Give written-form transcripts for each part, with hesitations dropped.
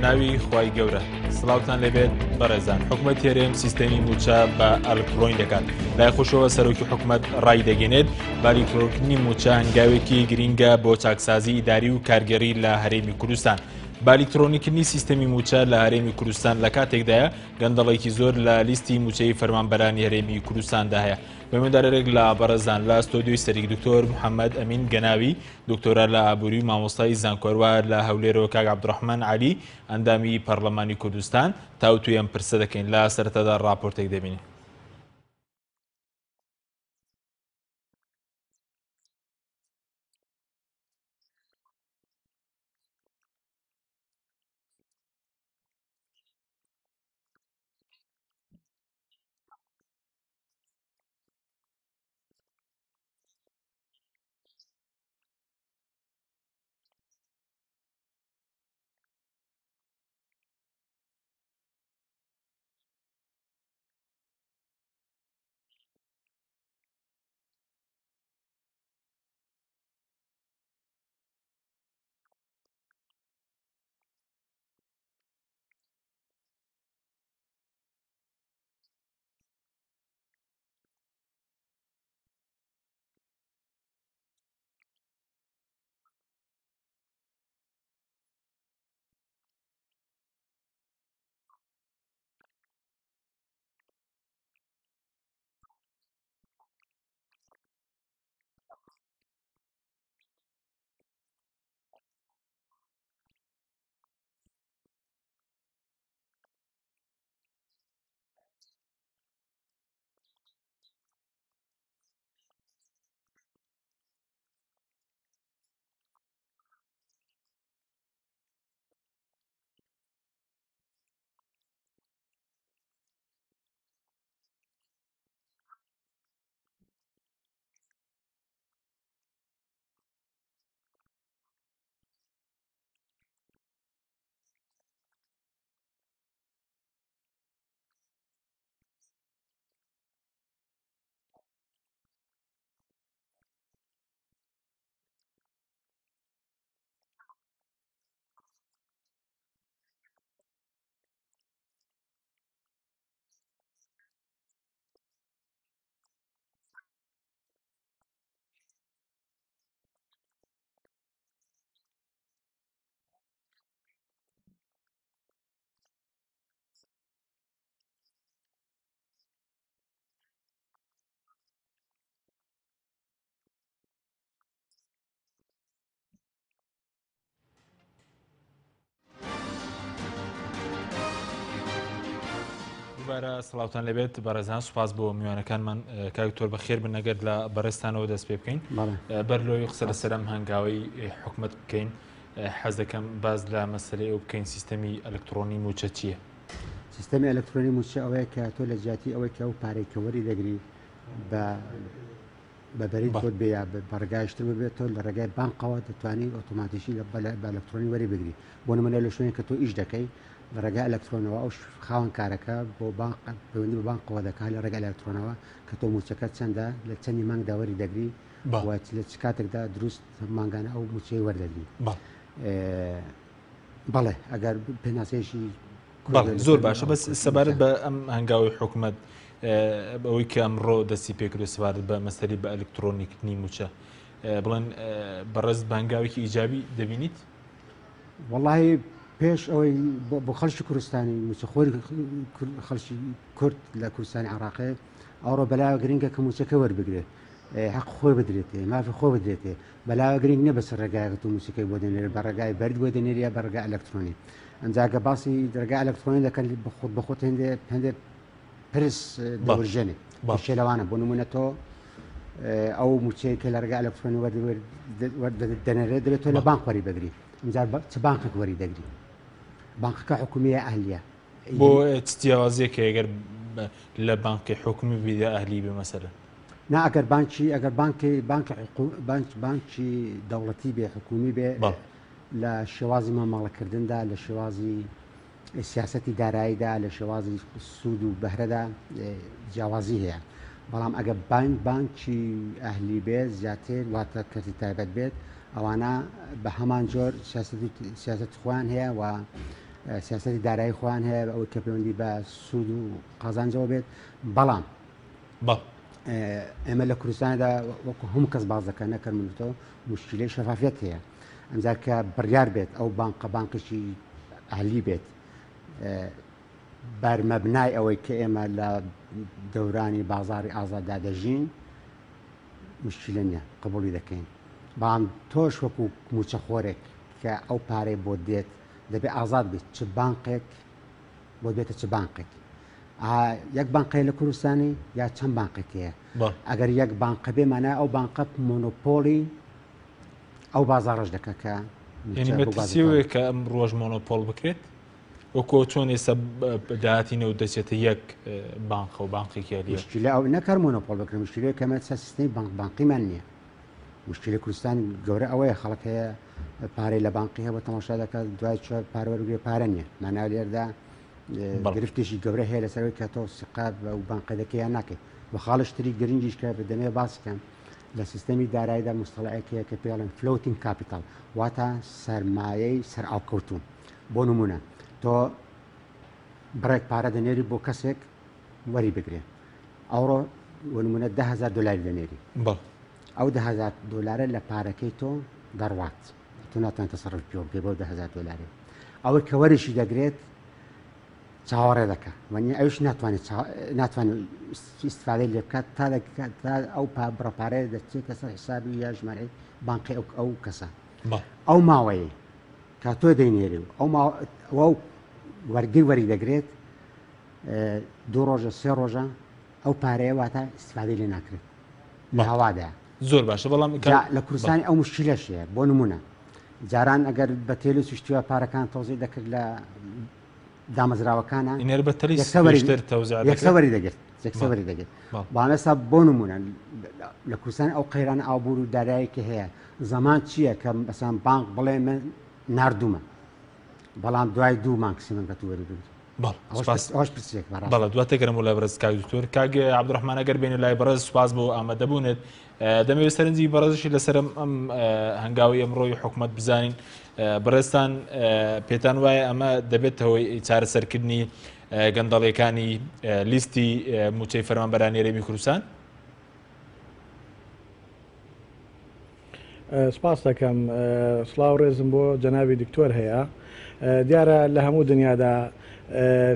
بناوی خوای گەورە سڵاوتان لێبێت بەڕێزان حکومەت هێرێم سیستەمی موچە بە ئەلکترۆنی دەکات لای خۆشەوە سەرۆکی حکومەت ڕای دەگەنێت بالیکترۆنی موچە هەنگاوێکی گرینگە بۆ چاکسازی ئیداری و کارگەری لە هەرێمی کوردستان بالیکترۆنیکردنی سیستەمی موچە لە هەرێمی کوردستان لە کاتێکدایە گەندەڵێکی زۆر لە لیستی موچەی فەرمانبەرانی هەرێمی کوردستاندا هەیە بەمەدارێک لە بەڕێزان لە ستۆدیۆی سەرک دکتۆر محەممەد ئەمین گەناوی دکتۆرە لە ئابووری و مامۆستای زانکۆروە لە هەولێرەوە کاک عەبدوڕەحمان عەلی ئەندامی پەرلەمانی کوردستان تاوتوی ئەم پرسە دەکەین لە سەرەتادا ڕاپۆرتێک دەبینین. دووبارە سڵاوتان لەبێت بەڕێزان سوپاس بۆ میوانەکانمان کاکتۆر بە خێر بنەگەر لە بەڕێستانەوە دەست پێ بکەین بەرلۆی قسە لە سەرم هەنگاوی حکومەت بکەین حەز دەکەم باز لە مەسەلەی ئەو بکەین سیستەمی ئەلکترۆنی موچە چییە؟ سیستەمی ئەلکترۆنی موچە ئەوەیە کە تۆ لە جیاتی ئەوەی کە ئەو پارەی کەوەری دەگری بە بەرین خۆت بێ یا بەڕگایشتر ببێت تۆ لە ڕێگای بانقەوە دەتوانانی ئۆتۆماتیشی بە ئەلکترۆنی وەری بگری بۆ نمونە لە شوێنێک کە تۆ ئیش دەکەی لە ڕێگای ئەلکترۆنەوە ئەو خاوەن کارەکە بۆ پەیوەندی بە بانقەوە دەکات لە ڕێگای ئەلکترۆنەوە کە تۆ موچەکە چەندە لە چەندی مانگ داوەری دەگری لە چ کاتێکدا دروست مانگانە ئەو موچەی وەردەگری بەڵێ ئەگەر پێناسەیەشی زۆر باشە بەس سەبارەت بە ئەم هەنگاوی حکومەت بەوەی کە ئەمڕۆ دەستی پێکرێت سەبارەت بە مەسەری بە ئەلکترۆنیکردنی موچە بڵێن بەڕێز بە هەنگاوێکی ئیجابی دەبینیت؟ وەڵاهی پێش ئەوەی بۆ خەڵکی کوردستانی موچەخۆری خەڵکی کورد لە کوردستانی عێراقی ئەوڕۆ بەلاوە گرنگە کە موچەکە وەربگرێت حەق خۆی بدرێتێ مافی خۆ بدرێتێ بەلاوە گرنگ نیە بەسەر ڕێگایەکە و موسیقی بۆ دێنێت بە ڕێگای بەرد بۆ دێنێت یا بە ڕێگای ئەلکترۆنی ئەنجاگە باسی ڕێگای ئەلکترۆنی دەکەن بەخۆت هێندێک پرس دەورژێنێ شێلەوانە بۆ نمونە تۆ ئەو موچەیە کە لە ڕێگای ئەلکترۆنی دەنێرێت دەبێت تۆ لە بانک وەری بگری ئەنجار چ بانکێک وەری دەگری بانکەکە حکومیە ئەهلیە بۆ جیاوازیەکە ئەگەر لە بانکی حکومی بیدە ئەهلی بێ مەسەلە نا ئەگەر بانکی دەوڵەتی بێ حکومی بێ لە شێوازی مامەڵەکردندا لە شێوازی سیاسەتی داراییدا لە شێوازی سوود و بەهرەدا جیاوازی هەیە بەڵام ئەگە بانکی ئەهلی بێت زیاتر واتە کەرتی تایبەت بێت ئەوانە بە هەمان جۆر سیاست خۆیان هەیە و سیاسەتی دارایی خۆیان هەیە ئەوەی کە پەیوەندی بە سوود و قازانجەوە بێت بەڵام ئێمە لە کوردستاندا وەکو هەموو کەس باز دەکەن نەکەمتەوە مشکلەی شەفافیت هەیە ئەمجار کە بڕیار بێت ئەو بانقێکی عالی بێت بەرمەبنای ئەوەی کە ئێمە لە دەورانی بازاری ئازاددا دەژین مشکلە نییە قبوڵی دەکەین بەڵام تۆش وەکو موچەخۆرێک کە ئەو پارەی بۆ دێت دەبێ ئازاد بێت چ بانقێک بۆ بێتە چ بانقێک یەک بانقی لە کوردستانی یا چەند بانقێک هەیە ئەگەر یەک بانقە بێ مانای ئەو بانقە مۆنۆپۆلی ئەو بازاڕش دەکە کە مەترسیوێ کە ئەم ڕۆژ مۆنۆپۆل بکرێت وەکۆ چۆن ئێستا داهاتینەوە دەچێتە یەک بانقە و بانقێکی مشکلە ئەو نەکار مۆنۆپۆل بکرێت مشکلەیە کەمە سیستەمی بانقیمان نییە مشکلی کوردستان گەورە ئەوەیە خەڵک هەیە پارەی لە بانقی هەیە بە تەماشا دەکات دوای پارەوەرگێ پارە نییە ماناو لێردا گرفتێکی گەورە هەیە لەسەرەوەی کە تۆ سقات بە و بانقەدەکەیان ناکەیت بە خاڵشتری گرنگیش کە بدەمێ باسکەم لە سیستەمی داراییدا مستەڵەیەکەیە کە پێڵێن فلۆتینگ کاپیتال واتە سەرمایەی سەر ئاوکەوتون بۆ نمونە تۆ بڕێک پارە دەنێری بۆ کەسێک وەری بگرێ ئەوڕۆ نمونە 10,000 دلاری دەنێری ئەو 10,000 دلارە لە پارەکەی تۆ دەڕوات تو ناتوان تەسەڕف پێ بێ بۆ 10,000 دلاری ئەوەی کە وەریشی دەگرێت چاوەڕێ دەکە وەنی ئەوش ناتوانێت ئیسفادەی لێ بکات تا ئەو بڕەپارەیە دەچێتە سەر حسابی یا ژمارەی بانقی ئەو کەسە ئەو ماوەیە کا تۆ دەینێری ئەو وەرگی وەری دەگرێت 2 ڕۆژە 3 ڕۆژە ئەو پارەیە واتە ئیسفادەی لێ ناکرێت لە هەوادا زۆر باشە بەڵام لە کوردستانی ئەو مشکلەشەیە بۆ نمونە جاران ئەگەر بە تێلی سوشتیوە پارەکان تۆزی دەکرد لە دامەزراوەکانە یەکسەوەری دەگرێت بانەسا بۆ نمونە لە کوردستانی ئەو قەیرانە ئابوور و داراییکە هەیە زەمان چییە کە بەسان بانک بڵێ من ناردوومە بەڵام دوای 2 مانگسی من بەتو وەری بگرێت بەڵە دواتێکگەرم و لای بەرز کاک دکتۆر کاک عەبدوڕەحمان ئەگەر بێنێ لای بەرز سوپاس بۆ ئامادەبوونێت دەمەوێت سەرنجی بەڕێزشی لەسەر ئەم هەنگاوی ئەمڕۆی حکوومەت بزانین بەڕێستان پێتان وایە ئەمە دەبێتەوەی چارەسەرکردنی گەندەڵیەکانی لیستی موچەی فەرمانبەرانی هەرێمی کوردستان سپاس دەکەم سڵاو ڕێزم بۆ جەنابی دکتۆر هەیە دیارە لە هەموو دنیادا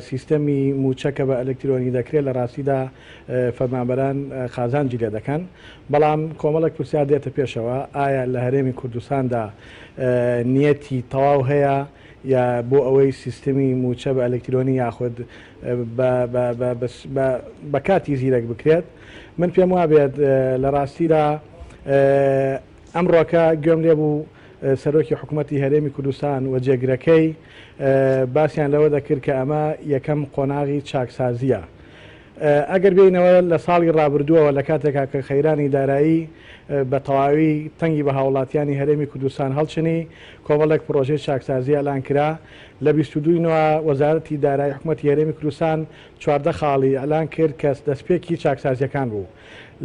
سیستەمی موچەکە بە ئەلکترۆنی دەکرێت لە ڕاستیدا فەرمانبەران خازانجی لێ دەکەن بەڵام کۆمەڵک پرسیار دێتە پێشەوە ئایا لە هەرێمی کوردستاندا نیەتی تەواو هەیە یا بۆ ئەوەی سیستەمی موچە بە ئەلکترۆنی یاخود بە کاتی زیرەک بکرێت من پێم وابێت لە ڕاستیدا ئەمڕۆکە گوێم لێ بوو سەرۆکی حکوومەتی هەرێمی کوردستان و جێگرەکەی باسییان لەوە دەکرد کە ئەمە یەکەم قۆناغی چاکسازیە ئەگەر بینەوە لە ساڵی ڕابردووەوە لە کاتێکا کە خەیرانی دارایی بە تەواوی تەنگی بە هاوڵاتیانی هەرێمی کوردستان هەڵچنی کۆمەڵێک پرۆژەی چاکسازی ئەلان کرا لە 22 وەزارەتی دارایی حکوومەتی هەرێمی کوردستان 14 خاڵی ئەلان کرد کە دەستپێکی چاکسازیەکان بوو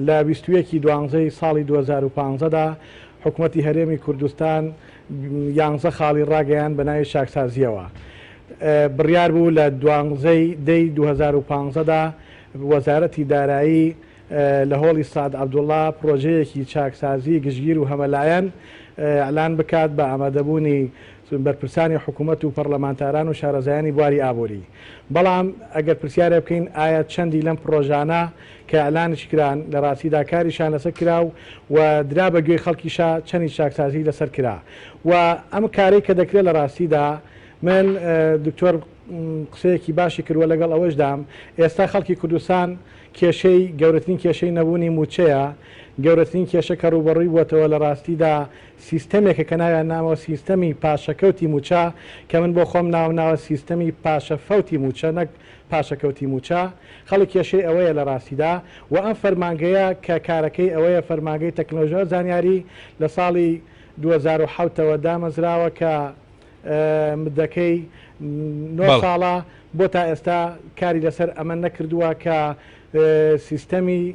لە 21 دوانزەی ساڵی 2015دا حکوومەتی هەرێمی کوردستان 11 خاڵی ڕاگەیان بە ناوی چاکسازیەوە بڕیار بوو لە دوانزەی دەی 2015دا وەزارەتی دارایی لە هۆڵی سعد عەبدوڵڵا پرۆژەیەکی چاکسازی گشتگیر و هەمەلایەن ئەلان بکات بە ئامادەبوونی بەرپرسانی حکوومەت و پەرلەمانتاران و شارەزایانی بواری ئابووری بەڵام ئەگەر پرسیارە بکەین ئایا چەندی لەم پرۆژانە کە ئەلانش کران لە ڕاستیدا کاریشان لەسەر کرا و درا بە گوێی خەڵکیشا چەندی چاکسازی لەسەر کرا و ئەم کارەی کە دەکرێت لە ڕاستیدا من دکتۆر قسەیەکی باشی کردووە لەگەڵ ئەوەشدام ئێستا خەڵکی کوردستان کێشەی گەورەترین کێشەی نەبوونی موچەیە گەورەترین کێشە کە ڕوبەڕووی بووەتەوە لە ڕاستیدا سیستەمێکە کە ناویان نامەوە سیستەمی پاشەکەوتی موچە کە من بۆ خۆم ناوە سیستەمی پاشەفەوتی موچە نەک پاشەکەوتی موچە خەڵک کێشەی ئەوەیە لە ڕاستیدا و ئەم فەرمانگەیە کە کارەکەی ئەوەیە فەرمانگەی تەکنۆلۆژیا زانیاری لە ساڵی 2007ەوە دامەزراوە کە مدەکەی 9 ساڵە بۆ تا ئێستا کاری لەسەر ئەمە نەکردووە کە سیستەمی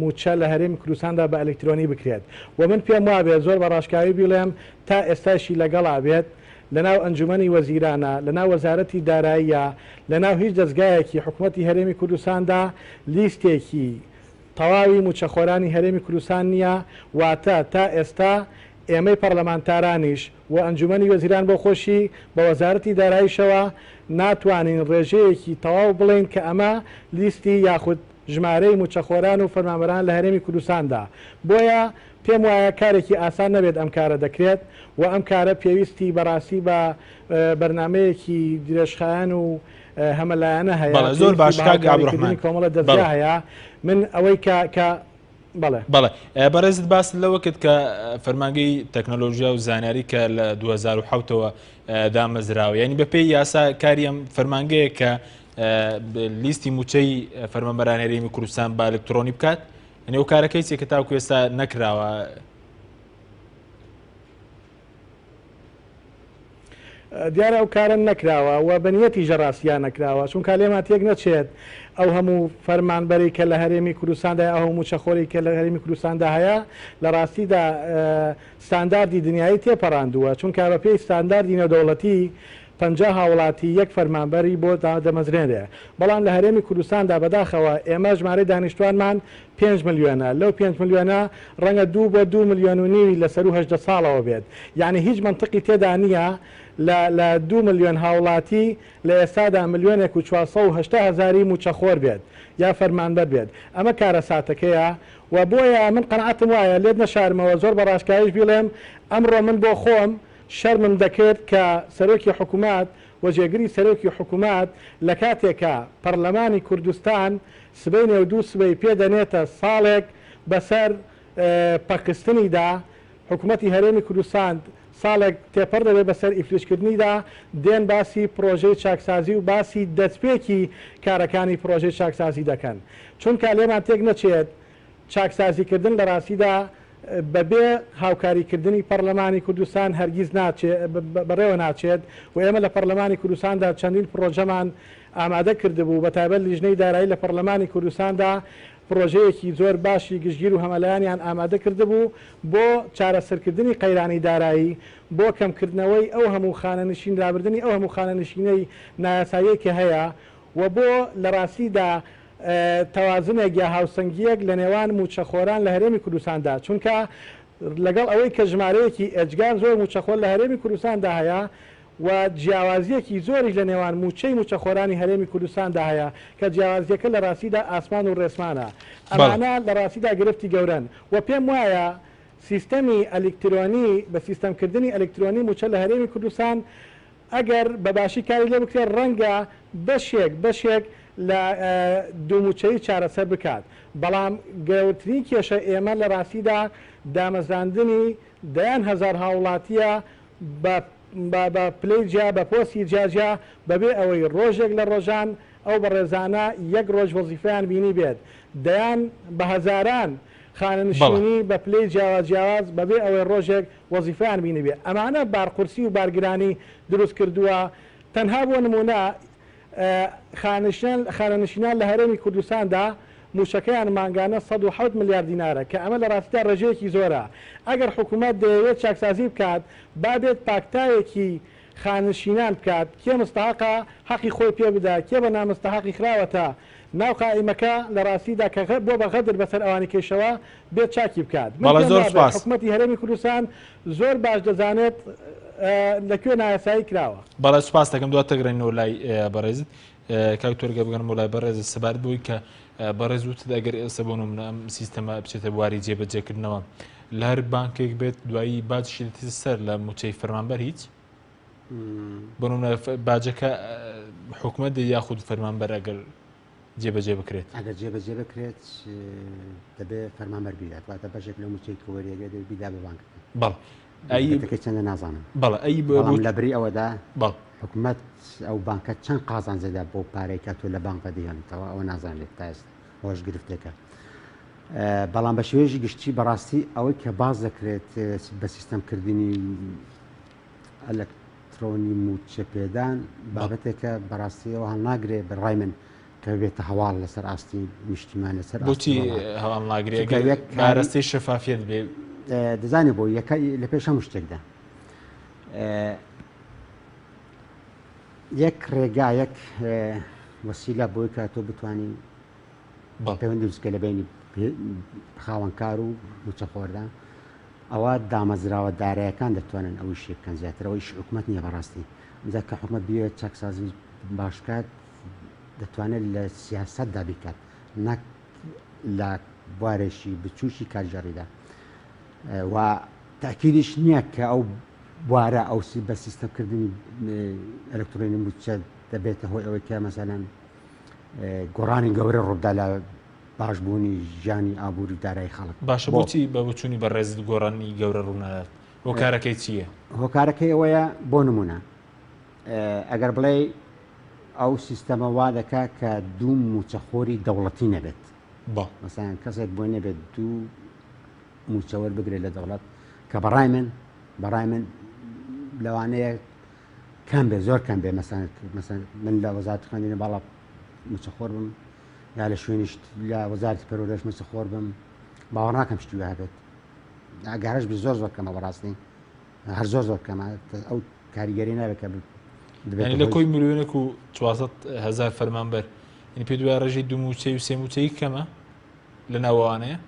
موچە لە هەرێمی کوردستاندا بە ئەلکترۆنی بکرێت و من پێم وابێت زۆر بە ڕاشکاوی بیڵێم تا ئێستاشی لەگەڵا بێت لەناو ئەنجومەنی وەزیرانە لەناو وەزارەتی داراییە لەناو هیچ دەستگایەکی حکوومەتی هەرێمی کوردستاندا لیستێکی تەواوی موچەخۆرانی هەرێمی کوردستان نییە واتە تا ئێستا ئێمەی پەرلەمانتارانیش و ئەنجومەنی وەزیران بۆ خۆشی بە وەزارەتی داراییشەوە ناتوانین ڕێژەیەکی تەواو بڵین کە ئەمە لیستی یاخود ژمارەی موچەخۆران و فەرمانبەران لە هەرێمی کوردستاندا بۆیە پێم وایە کارێکی ئاسان نەبێت ئەم کارە دەکرێت و ئەم کارە پێویستی بەڕاستی بە بەرنمەیەکی درێژخایەن و هەمەلایەنە هەیە زۆر باش کاک عەبدوڕەحمان کۆمەڵە دەستگا هەیە من ئەوەی کە بەڵێ بەڕێزت باس لەوە کرد کە فەرمانگەی تەکنۆلۆژیا و زانیاری کە لە 2007ەوە دامەزراوە ینی بەپێی یاسا کاری ئەم فەرمانگەیە کە لیستی موچەی فەرمانبەرانی هەرێمی کوردستان بە ئەلکترۆنی بکات ئەو کارەکەی چێ کە تاوکو ئێستا نەکراوە. دیارە ئەو کارن نەکراوە و بەنیەتی ژەڕاستیان نەکراوە چون کالێمات تێک نەچێت ئەو هەموو فەرمانبەری کە لە هەرێمی کوردستاندا ئەو هەموو چەخۆری کە لە هەرێمی کوردستاندا هەیە لە ڕاستیدا ستانداردی دنیایی تێپەڕاندووە چونکە بەپێی ستانداردی نێودەوڵەتی 50 هاوڵاتی یەک فەرمانبەری بۆ دەمەزرێنێ بەڵام لە هەرێمی کوردستاندا بەداخەوە ئێمە ژمارەی دانیشتوانمان 5 ملیۆنە لەو 5 ملیۆنە ڕەنگە 2 بۆ 2 ملیۆن و نیوی لە سەر و 8 ساڵەوە بێت یعنی هیچ منطقی تێدا نییە لە 2 ملیۆن هاوڵاتی لە ئێستادا ملیۆنێک و 480,000 موچەخۆر بێت یا فەرمانبەر بێت ئەمە کارە ساتەکەیە و بۆیە من قەنعەتم وایە لێت نەشارمەوە زۆر بەڕاشکاریش بڵێم ئەمڕۆ من بۆ خۆم شەرمم دەکرد کە سەرۆکی حکوومەت وەجێگری سەرۆکی حکوومەت لە کاتێکە پەرلەمانی کوردستان سبەی نێودوو سبەی پێدەنێتە ساڵێک بەسەر پەقستنیدا حکوومەتی هەرێمی کوردستان ساڵێک تێپەر دەبێت بەسەر ئیفلیشکردنیدا دێن باسی پرۆژەی چاکسازی و باسی دەستپێکی کارەکانی پرۆژەی چاکسازی دەکەن چونکە لێمان تێک نەچێت چاکسازیکردن لە ڕاستیدا بەبێ هاوکاریکردنی پەرلەمانی کوردستان هەرگیز بەڕێوە ناچێت و ئێمە لە پەرلەمانی کوردستاندا چەندین پرۆژەمان ئامادە کردبوو بە تایبەت لیژنەی دارایی لە پەرلەمانی کوردستاندا پرۆژەیەکی زۆر باشی گشتگیر و هەمەلایەنیان ئامادە کردبوو بۆ چارەسەرکردنی قەیرانی دارایی بۆ کەمکردنەوەی ئەو هەموو خانەنشین رابردنی ئەو هەموو خانەنشینەی نایاساییەکی هەیە و بۆ لە ڕاستیدا تەوازنێک یا هاوسەنگیەک لە نێوان موچەخۆران لە هەرێمی کوردستاندا چونکە لەگەڵ ئەوەی کە ژمارەیەکی ئەجگار زۆر موچەخۆر لە هەرێمی کوردستاندا هەیە و جیاوازیەکی زۆریش لە نێوان موچەی موچەخۆرانی هەرێمی کوردستاندا هەیە کە جیاوازیەکە لە ڕاستیدا ئاسمان و ڕێسمانە ئەمانە لە ڕاستیدا گرفتی گەورن و پێم وایە سیستەمی ئەلکترۆنی بە سیستەمکردنی ئەلکترۆنی موچە لە هەرێمی کوردستان ئەگەر بەباشی کاری لێ بکرێت ڕەنگە بەشێک لە دووموچەی چارەسەر بکات بەڵام گەورترین کێشە ئێمە لە ڕاستیدا دامەزاندنی دەیان هەزار هاوڵاتیە بە پلەی جیا بە پۆستی جاجیا بەبێ ئەوەی ڕۆژێک لە ڕۆژان ئەو بە ڕێزانە یەک ڕۆژ وەزیفەیان بینی بێت دەیان بە هەزاران خانەنشینی بە پلەی جیاواز بەبێ ئەوەی ڕۆژێک وەزیفەیان بینی بێت ئەمانە بارقورسی و بارگرانی دروست کردووە تەنها بۆ نمونە خانەنشینان لە هەرێمی کوردستاندا موشەکەیان مانگانە 107 میلیارد دینارە کە ئەمە لە ڕاستیدا ڕێژەیەکی زۆرە ئەگەر حکوومەت دەیەوێت چاکسازی بکات بابێت پاکتایەکی خانشینان بکات کێ مستحقە حەقی خۆی پێ بدات کێ بە نامستحقی خراوەتە ناو قائیمەکە لە ڕاستیدا کە بۆ بەغەدر بەسەر ئەوانی کێشەوە بێت چاکی بکات حکوومەتی هەرێمی کوردستان زۆر باش دەزانێت لەکوێ نایاسایی کراوە. بەڵێ سوپاس دەکەم دواتە گرێنەوە لای بەڕێزت کاکتۆرگە بگەنم لای بەڕێز سەبارەت بووی کە بەڕێز وتت ئەگەر ئێستا بۆ نمونە ئەم سیستەمە بچێتە بواری جێبەجێکردنەوە لە هەر بانکێک بێت دوایی باجشی دێتە سەر لە موچەی فەرمانبەر هیچ بۆ نمونە باجەکە حکوومەت یاخود فەرمانبەر ئەگەر جێبەجێ بکرێت ئەگەر جێبەجێ بکرێت دەبێت فەرمانبەر بیدات واتە بەشێک لە موچەی کۆوەریەکە دەبێت بیدا بە بانک بەڵ ئەیەکە چەندە نازانم بەڵێ ئەی لە بری ئەوەدا بەڵ حکوومەت ئەو بانکە چەند قازان زێدا بۆ پارێکە تۆ لە بانکە دەیانێتەوە ئەوە نازانێت تا ئێستا هۆش گرفتێکە بەڵام بە شێوێژی گشتی بەڕاستی ئەوەی کە باز دەکرێت بە سیستەمکردنی ئەلەکترۆنی موچە پێدان بابەتێکە بەڕاستیەوە هەڵ ناگرێت بەڕای من کە بێتە هەواڵ لەسەر ئاستی نیشتیمان لەسەر بۆچی هەواڵ ناگرێت بارەستی شەفافیت بێ دەزانێت بۆ یەکە لە پێش هەموو شتێکدا یەک ڕێگا یەک وەسیلە بۆی کە تۆ بتوانین پەیوەندی بچکە لە بینی خاوەنکار و موچەخۆردان ئەوە دامەزراوە دارایەکان دەتوانن ئەوی شێبکەن زیاترەوەی حکوومەت نییە بەڕاستی ئەمجا کە حکوومەت بێت چاکسازی باشکات دەتوانێت لە سیاسەتدا بیکات نەک لە بوارێکی بچووکی کارژەڕیدا و تاکیدیش نییە کە ئەو بوارە ئەو بە سیستەمکردنی ئەلکترۆنی موچە دەبێتە هۆی ئەوەی کە مەسەلەن گۆڕانی گەورە ڕوودا لە باشبوونی ژیانی ئابووری دارایی خەڵک باشە بۆچی بە بچوونی بەڕێز گۆڕانی گەورە ڕوونەدات هۆکارەکەی چییە؟ هۆکارەکەی ئەوەیە بۆ نمونە ئەگەر بڵێ ئەو سیستەمە وا دەکات کە دوو موچەخۆری دەوڵەتی نەبێت مەسەڵەن کەسێک بۆ نەبێت دوو موچەوەر بگرێت لە دەوڵەت کە بەڕای من لەوانەیە کەم بێ زۆر کەم بێ مەسەڵەن من لە وەزارەتی خوێندنی باڵا موچەخۆر بم یا لە شوێنیش لە وەزارەتی پەروەردەش موچەخۆر بم باوەڕ ناکەم شتی وایە بێت ئەگەرش زۆر کەمە بەڕاستی هەر زۆر کەمە ئەو کاریگەری نابێت کە ینی لە کۆی ملیۆنێک و 400,000 فەرمانبەر پێ دوای ڕێژەی دوو موچەی و سێ موچەی کەمە لە ناوانەیە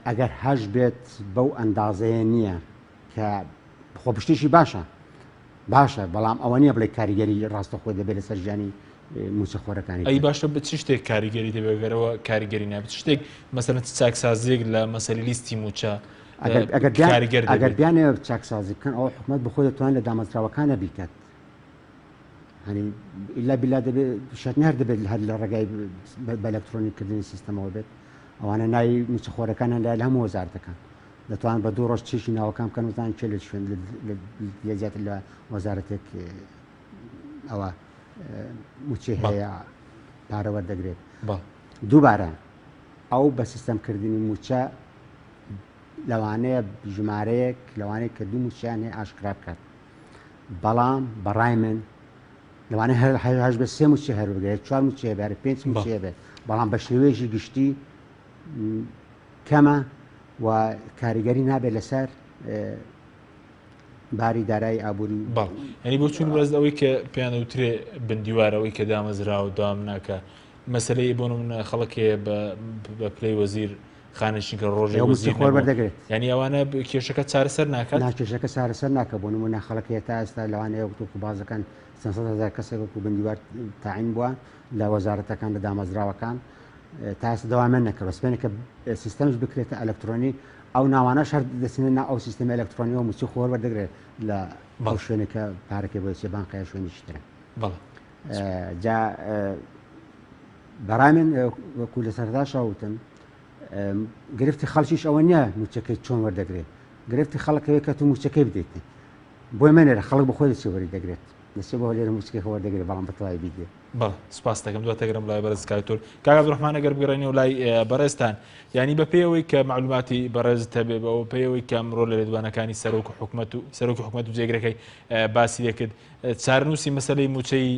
ئەگەر هەش بێت بەو ئەندازەیە نییە کە خۆپشتیشی باشە بەڵام ئەوە نییە بڵێ کاریگەری ڕاستەخۆی دەبێت لەسەر ژیانی موچەخۆرەکانی ئەی باشە بە چ شتێک کاریگەری دەبێگەرەوە کاریگەری نابێت شتێک مەسەلەن چاکسازیێک لە مەسەلی لیستی موچە ئەگەر بیانێ چاکسازی بکەن ئەو حکومەت بخۆی دەتوانێت لە دامەزراوەکانە بیکات هەنی ئیلا بیلا دەبێت شەرنیار دەبێت هەر لە ڕێگای بە ئەلکترۆنیکردنی سیستەمەوە بێت ئەوانە ناوی موچەخۆرەکانیان لە هەموو وەزارەتەکان دەتوان بە دوو ڕۆژ چێشی ناوەکان بکەن وزان چێ لە شوێن لە زیاتر لە وەزارەتێک ئەوە موچێ هەیە پارە وەردەگرێت دووبارە ئەو بە سیستەمکردنی موچە لەوانەیە ژمارەیەک لەوانەیە کە دوو موچیان هەیە ئاشکرا بکات بەڵام بەڕای من لەوانەیە هەش بە سێ موچی هەروەگەێت 4 موچێ بێت 5 موچێ بێت بەڵام بە شێوەیەکی گشتی کەمە و کاریگەری نابێت لەسەر باری دارایی ئابووری ینی بۆ چون بەرز ئەوەی کە پێیانەوترێ بندیوارەوەی کە دامەزرا و دام ناکە مەسلەی بۆ منە خەڵکێ بە پلەی وەزیر خانشین کە ڕۆژێ خۆر بەردەگرێت ینی ئەوانە کێشەکە چارەسەر ناکات کێشەکە چارەسەر ناکە بۆ نمونە خەڵکی تا ئێستا لەوانەیە وەکو بازەکان 300,000 کەسێک وەکو بندیوار تاعین بووە لە وەزارەتەکان لە دامەزراوەکان تا ئێستا دەوامێن نەکرد سپێنێک کە سیستەمش بکرێتە ئەلکترۆنی ئەو ناوانەش هەر دەچێنە ئەو سیستەمی ئەلکترۆنیەوە موچی خۆر وەردەگرێت لە ئەو شوێنێکە پارەکە بۆ چێ بانقەیە شوێنیشی ترە جا بەڕای من وەکو لە سەرداشا وتم گرفتی خەڵکیش ئەوە نییە موچەکەی چۆن وەردەگرێت گرفتی خەڵکەوەی کە تو موچەکەی بدەیت بۆی منێرە خەڵک بخۆی دەچێ وەری دەگرێت دەچێ بۆ لێرە موچەکەی وەردەگرێت بەڵام بەتەواوی بیدێت بەڵ سپاس دەکەم دواتە گەرم لای بەرز کاکتۆر کاک عەبدوڕەحمان ئەگەر بگەڕێنەوە لای بەڕێزتان ینی بە پێیەوەی کە معلوماتی بەڕێزت هەبێ بەوە پێیەوەی کە ئەمڕۆ لە لێدوانەکانی سەرۆک حکوومەت و جێگرەکەی باسی دەکرد چارنووسی مەسەلەی موچەی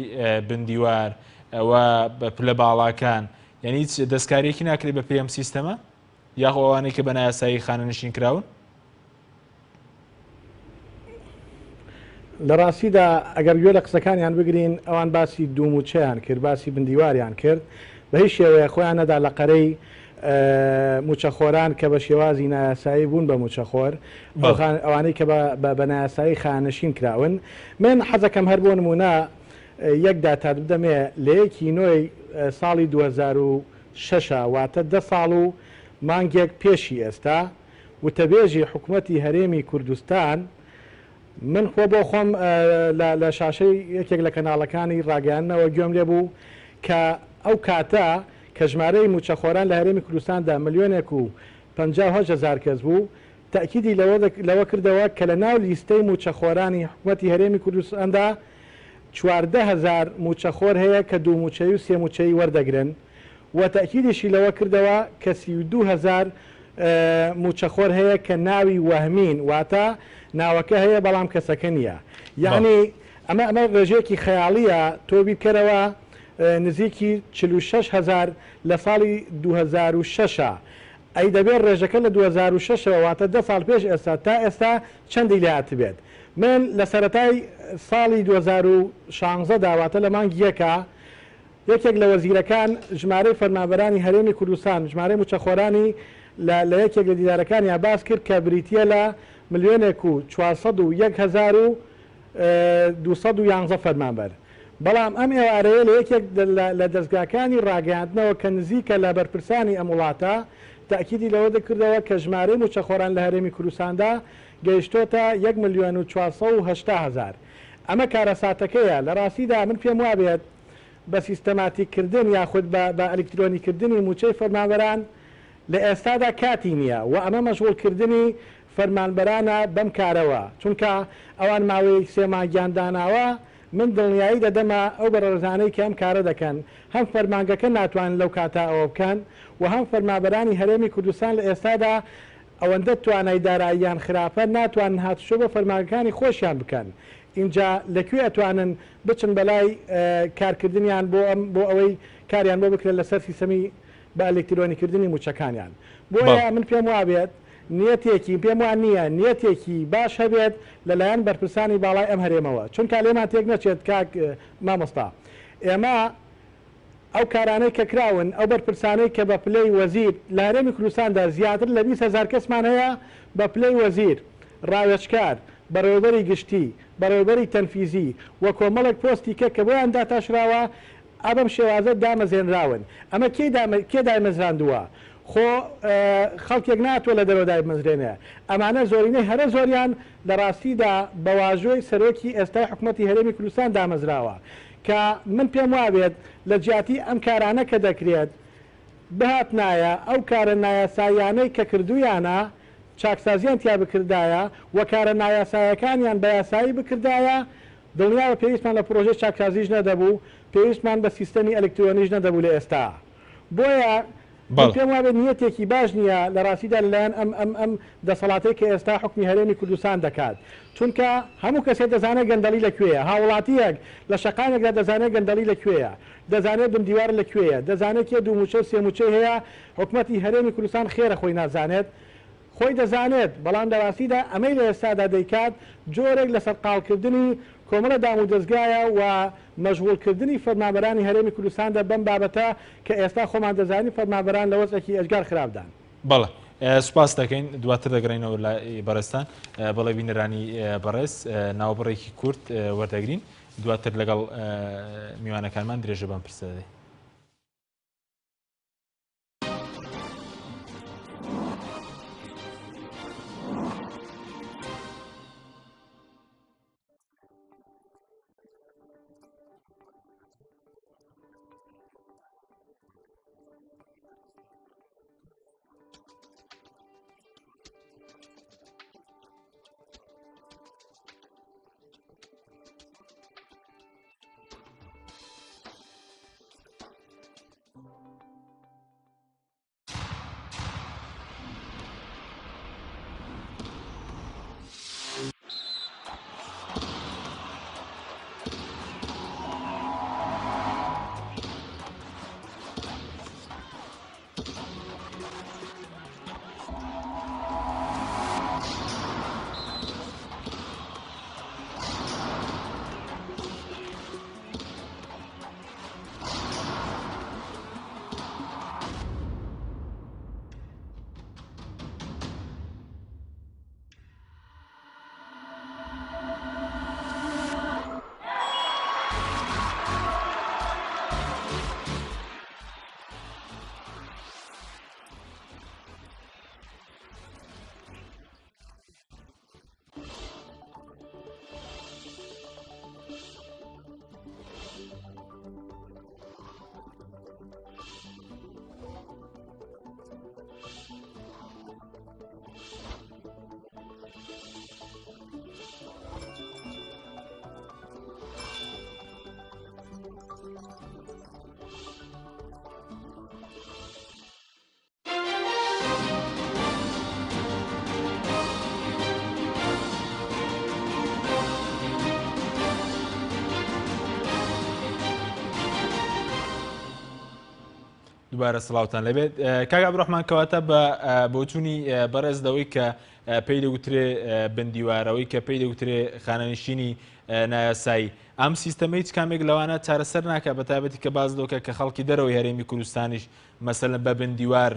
بندیوار ئەوە بە پلە باڵاکان یعنی هیچ دەستکاریەکی ناکرێت بە پێم سیستەمە یاخۆ ئەوانەی کە بە نایاسایی خانەنشین کراون لە ڕاستیدا ئەگەر گوێ لە قسەکانیان بگرین ئەوان باسی دووموچەیان کرد باسی بندیواریان کرد بە هیچ شێوەیە خۆیان نەدا لە قەرەی موچەخۆران کە بە شێوازی نایاسایی بوون بە موچەخۆر ئەوانەی کە بە نایاسایی خانەشین کراون من حەزەکەم هەر بۆ نمونە یەک داتات بدەمێ لە 1 ساڵی 2006 واتە 10 ساڵ و مانگێک پێشی ئێستا وتەبێژی حکوومەتی هەرێمی کوردستان من خۆ بۆ خۆم لە شاشەی یەکێک لە کەناڵەکانی ڕاگەیاندنەوە گوێم لێ بوو کە ئەو کاتە کە ژمارەی موچەخۆران لە هەرێمی کوردستاندا 1,500,000 کەس بوو تاکیدی لەوە کردەوە کە لە ناو لیستەی موچەخۆرانی حکوومەتی هەرێمی کوردستاندا 14,000 موچەخۆر هەیە کە دوو موچەی و سێ موچەی وەردەگرن و تاکیدیشی لەوە کردەوە کە 32,000 موچەخۆر هەیە کە ناوی وەهمین واتە ناوەکە هەیە بەڵام کەسەکە نییە یعنی ئەمە ڕێژەیەکی خەیاڵیە تۆ بیکەرەوە نزیکی 46,000 لە ساڵی 2006 ئەی دەبێت ڕێژەکە لە 2006 واتە 10 ساڵ پێش ئێستا تا ئێستا چەندی لات بێت من لە سەرەتای ساڵی 2016 داواتە لە مانگی یەکە یەکێک لە وەزیرەکان ژمارەی فەرمانبەرانی هەرێمی کوردستان ژمارەی موچەخۆرانی لە یەکێک لە دیدارەکانی باس کرد کە بریتە لە 1,411 فەرمانبەر. بەڵام ئەم ئێوارەیە لە یەکێک لە دەستگاکانی ڕاگەاندنەوە کە نزیکە لە بەرپرسانی ئەم وڵاتە تاکیدی لەوە دەکردەوە کە ژمارەی موچەخۆران لە هەرێمی کوردستاندا گەیشتۆتە 1,480,000. ئەمە کارەساتەکەیە لە ڕاستیدا من پێم وابێت بە سیستەماتیکردن یاخود بە ئەلکترۆنیکردنی موچەی فەرمانبەران لە ئێستادا کاتی نییە و ئەمە مەشغوڵکردنی فەرمانبەرانە بەم کارەوە چونکە ئەوان ماوەی سێماگیان داناوە من دڵنیایی دەدەمە ئەو بەڕێزانەی کە ئەم کارە دەکەن هەم فەرمانگەکە ناتوانن لەو کاتا ئەوە بکەن و هەم فەرمانبەرانی هەرێمی کوردستان لە ئێستادا ئەوەندە توانای داراییان خراپە ناتوانن هاتوچۆ بە فەرمانەکانی خۆشیان بکەن. اینجا لەکوێ ئەتوانن بچن بەلای کارکردنیان بۆ ئەوەی کاریان بۆ بکرێت لەسەر سیستەمی بە ئەلکترۆنیکردنی موچەکانیان. بۆیە من پێم وابێت نیەتێکی پێم وان نییە نیەتێکی باش هەبێت لەلایەن بەرپرسانی باڵای ئەم هەرێمەوە چونکە لێمان تێک نەچێت کاک مامۆستا ئێمە ئەو کارانەی کە کراون ئەو بەرپرسانەی کە بە پلەی وەزیر لە هەرێمی کوردستاندا زیاتر لە 20,000 کەسمان هەیە بە پلەی وەزیر ڕاوێچکار بەڕێوەبەری گشتی بەڕێوەبەری تەنفیزی وە کۆمەڵێک پۆستی کە بۆیان داتاشراوە ئەبەم شێوازە دامەزێنراون. ئەمە کێ دامەزراندووە؟ خۆ خەڵکێک ناتوە لە دەرەوە دامەزرێنێ. ئەمانە زۆرینەی هەرە زۆریان لە ڕاستیدا بە واژۆی سەرۆکی ئێستای حکوومەتی هەرێمی کوردستان دامەزراوە کە من پێم وابێت لە جیاتی ئەم کارانە کە دەکرێت بهات نایە ئەو کارە نایاساییانەی کە کردویانە چاکسازیان تیا بکردایە و کارە نایاسایەکانیان بە یاسایی بکردایە دڵنیاوە پێویستمان لە پرۆژه چاکسازیش نەدەبوو پێویستمان بە سیستەمی ئەلکترۆنیش نەدەبوو لە ئێستا. بۆیە پێم وابێت نیەتێکی باش نییە لە ڕاستیدا لەلایەن ئەم دەسەڵاتەی کە ئێستا حکمی هەرێمی کوردستان دەکات چونکە هەموو کەسێک دەزانێت گەندەلی لەکوێیە هاوڵاتیەک لە شەقامێکدا دەزانێت گەندەلی لەکوێیە دەزانێت بمدیوار لەکوێیە دەزانێت کێ دوو موچە سێ موچەی هەیە حکومەتی هەرێمی کوردستان خێرە خۆی نازانێت خۆی دەزانێت بەڵام لە ڕاستیدا ئەمەی لە ئێستادا دەیکات جۆرێک لەسەر قاڵکردنی کۆمەڵە دام و دەستگایە و مەشغوڵکردنی فەرمانبەرانی هەرێمی کوردستاندا بەم بابەتە کە ئێستا خۆمان دەزانی فەرمانبەران لە وەزێکی ئەجگار خراپدان. بەڵێ سوپاس دەکەین دواتر دەگەڕێنەوە لە بەڕێستان بەڵێ بینەرانی بەڕێز ناوبڕێکی کورت وەردەگرین دواتر لەگەڵ میوانەکانمان درێژە بەم پرسە دەدەین. دووبارە سڵاوتان لەبێت کاک عەبدوڕەحمان کەواتە بە بۆچوونی بەڕێزدەوەی کە پێی دەگوترێ بندیوارەوەی کە پێی دەگوترێ خانەنشینی نایاسایی ئەم سیستەمەی هیچ کامێک لەوانە چارەسەر ناکات بە تایبەتی کە باز دۆکە کە خەڵکی دەرەوەی هەرێمی کوردستانیش مەسەلەن بە بندیوار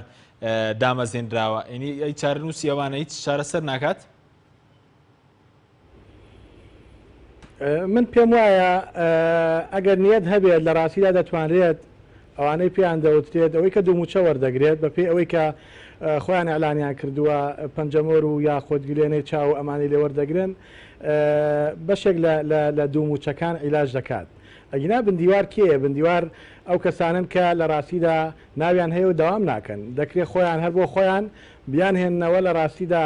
دامەزێنراوە ئینی ئەی چارەنووسی ئەوانە هیچ چارەسەر ناکات؟ من پێم وایە ئەگەر نیەت هەبێت لە ڕاستیدا دەتوانرێت ئەوانەی پێیان دەوترێت ئەوەی کە دووموچە وەردەگرێت بە پێی ئەوەی کە خۆیان ئەعلانیان کردووە پەنجەمۆر و یا خۆتگلێنەی چاو ئەمانی لێ وەردەگرن بەشێک لە دووموچەکان عیلاج دەکات. ئەگینا بندیوار کێیە؟ بندیوار ئەو کەسانن کە لە ڕاستیدا ناویان هەیە و دەوام ناکەن، دەکرێت خۆیان هەر بۆ خۆیان بیان هێننەوە لە ڕاستیدا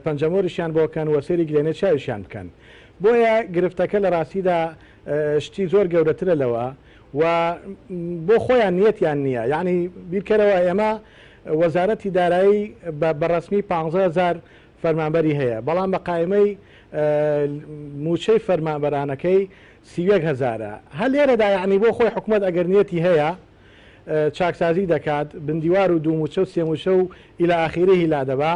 پەنجەمۆریشیان بۆکەن وەسێری گلێنێ چاویشیان بکەن. بۆیە گرفتەکە لە ڕاستیدا شتی زۆر گەورەترە لەوە و بۆ خۆیان نیەتیان نییە. یعنی بیرکەرەوە ئێمە وەزارەتی دارایی بەڕسمی 15,000 فەرمانبەری هەیە، بەڵام بە قایمەی موچەی فەرمانبەرانەکەی 30,000. هەل لێرەدا یعنی بۆ خۆی حکوومەت ئەگەر نیەتی هەیە چاکسازی دەکات بندیوار و دووموچە و سێموچە و ئیلە ئاخیرەی لا دەبا،